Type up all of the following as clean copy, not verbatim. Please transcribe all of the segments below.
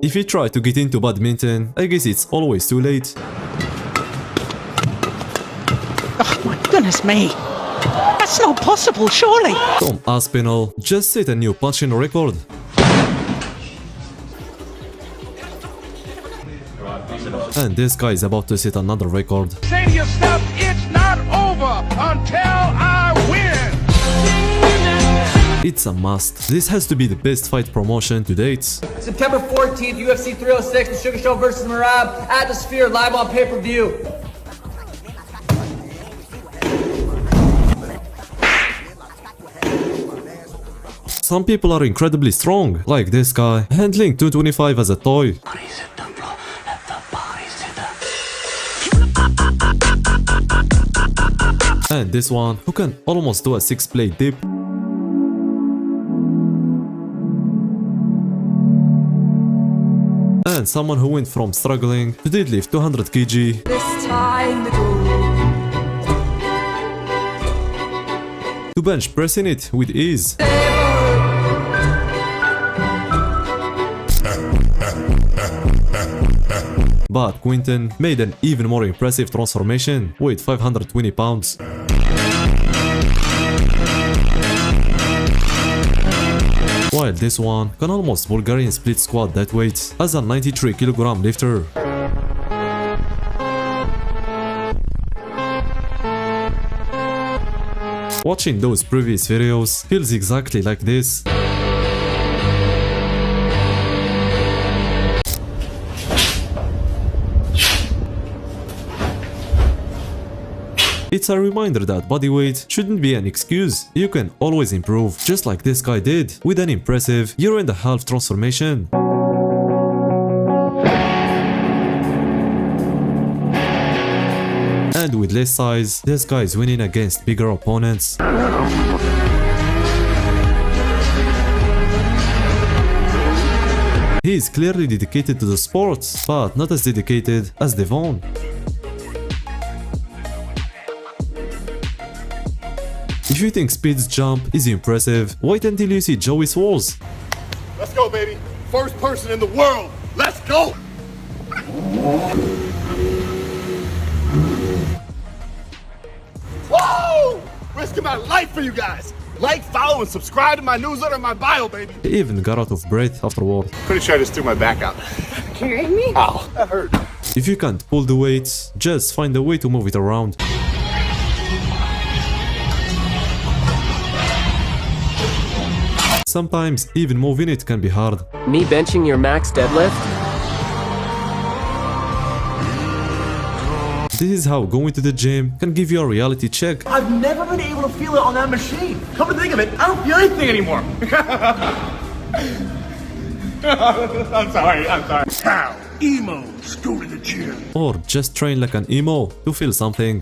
If you try to get into badminton, I guess it's always too late. Oh my goodness me. That's not possible, surely. Tom Aspinall just set a new punching record. And this guy is about to set another record. Say to yourself, it's not over until I win. It's a must. This has to be the best fight promotion to date. September 14th, UFC 306, The Sugar Show versus Marab, Atmosphere, live on pay-per-view. Some people are incredibly strong, like this guy, handling 225 as a toy. And this one, who can almost do a 6-plate dip. And someone who went from struggling to deadlift 200 kg. This time To bench pressing it with ease. But Quinton made an even more impressive transformation with 520 pounds. While this one can almost Bulgarian split squat that weight as a 93 kg lifter. Watching those previous videos feels exactly like this. It's a reminder that body weight shouldn't be an excuse. You can always improve, just like this guy did, with an impressive year-and-a-half transformation. And with less size, this guy is winning against bigger opponents. He is clearly dedicated to the sport, but not as dedicated as Devon. If you think Speed's jump is impressive, wait until you see Joey's walls. Let's go, baby. First person in the world. Let's go. Whoa! Risking my life for you guys. Like, follow, and subscribe to my newsletter in my bio, baby. He even got out of breath afterward. Pretty sure I just threw my back out. Can you hear me? Ow, that hurt. If you can't pull the weights, just find a way to move it around. Sometimes even moving it can be hard. Me benching your max deadlift? This is how going to the gym can give you a reality check. I've never been able to feel it on that machine. Come to think of it, I don't feel anything anymore. I'm sorry. How? Emos go to the gym. Or just train like an emo to feel something.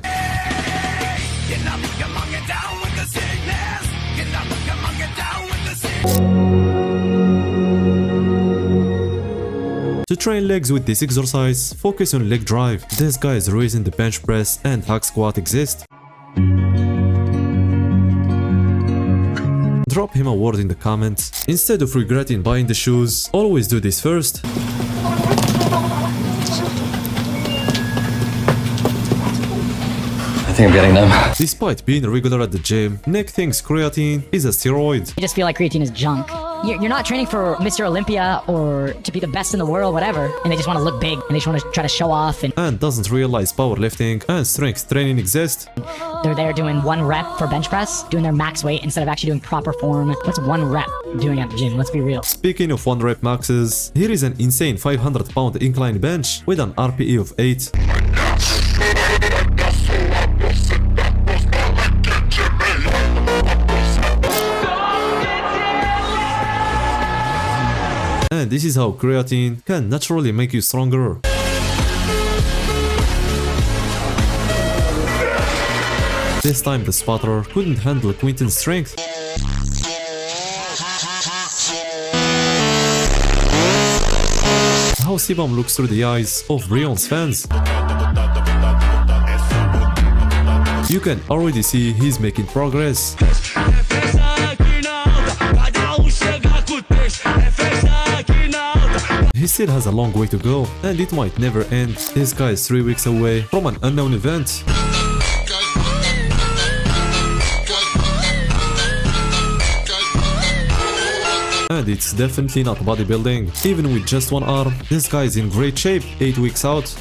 To train legs with this exercise, focus on leg drive. This guy's reason the bench press and hack squat exist. Drop him a word in the comments. Instead of regretting buying the shoes, always do this first. I think I'm getting them. Despite being regular at the gym, Nick thinks creatine is a steroid. You just feel like creatine is junk. You're not training for Mr. Olympia or to be the best in the world, whatever, and they just want to look big and they just want to try to show off, And doesn't realize powerlifting and strength training exist. they're there doing 1 rep for bench press, doing their max weight instead of actually doing proper form. What's 1 rep doing at the gym? Let's be real. Speaking of 1 rep maxes, here is an insane 500-pound incline bench with an RPE of 8. And this is how creatine can naturally make you stronger. This time the spotter couldn't handle Quinton's strength. How Sibam looks through the eyes of Brion's fans. You can already see he's making progress. he still has a long way to go, and it might never end. This guy is 3 weeks away from an unknown event. And it's definitely not bodybuilding. Even with just one arm, this guy is in great shape 8 weeks out.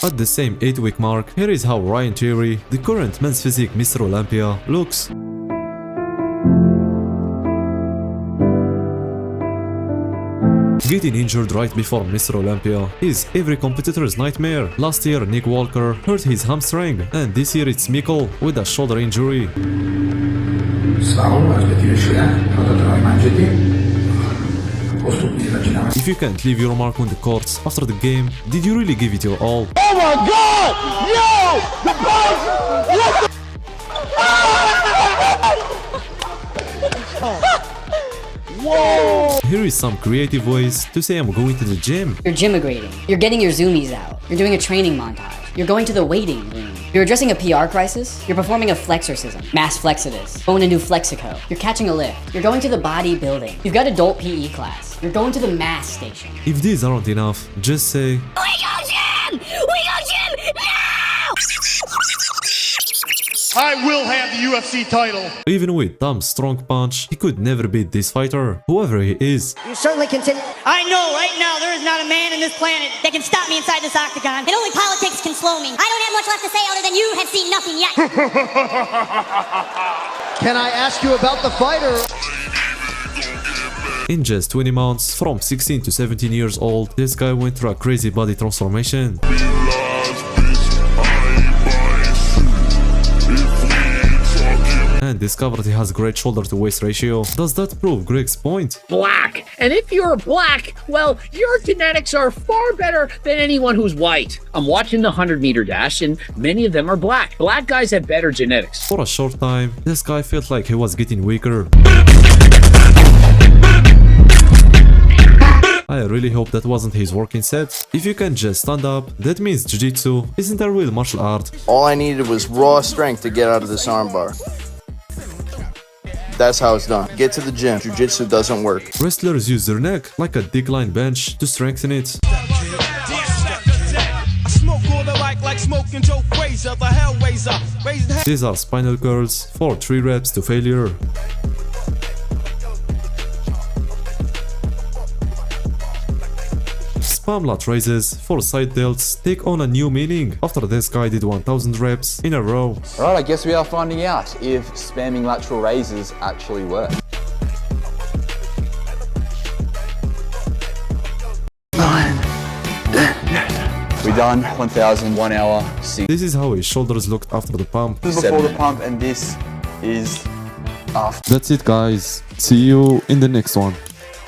At the same 8-week mark, here is how Ryan Thierry, the current men's physique Mr. Olympia, looks. Getting injured right before Mr. Olympia is every competitor's nightmare. Last year Nick Walker hurt his hamstring, and this year it's Mikkel with a shoulder injury. If you can't leave your mark on the courts after the game, did you really give it your all? Oh my God! Yo! The boss! Whoa! Here is some creative ways to say I'm going to the gym. You're gym-migrating. You're getting your zoomies out. You're doing a training montage. You're going to the waiting room. You're addressing a PR crisis. You're performing a flexorcism. Mass Flexidus. Going to New Flexico. You're catching a lift. You're going to the bodybuilding. You've got adult PE class. You're going to the mass station. If these aren't enough, just say, We go gym! We go gym now! I will have the UFC title. even with Tom's strong punch, he could never beat this fighter, whoever he is. You certainly continue. I know right now there is not a man in this planet that can stop me inside this octagon. And only politics can slow me. I don't have much left to say other than you have seen nothing yet. Can I ask you about the fighter? In just 20 months, from 16 to 17 years old, this guy went through a crazy body transformation. And discovered he has great shoulder to waist ratio. Does that prove Greg's point? Black. And if you're black, well, your genetics are far better than anyone who's white. I'm watching the 100-meter dash and many of them are black. Black guys have better genetics. For a short time, this guy felt like he was getting weaker. I really hope that wasn't his working set. If you can just stand up, that means jiu-jitsu isn't a real martial art. All I needed was raw strength to get out of this armbar. That's how it's done. Get to the gym. Jiu-jitsu doesn't work. Wrestlers use their neck like a decline bench to strengthen it. These are spinal curls for 3 reps to failure. Spam lat raises for side delts take on a new meaning after this guy did 1000 reps in a row. Alright, I guess we are finding out if spamming lateral raises actually work. We done 1000, 1 hour, 6. This is how his shoulders looked after the pump. This is before the pump and this is after. That's it guys, see you in the next one.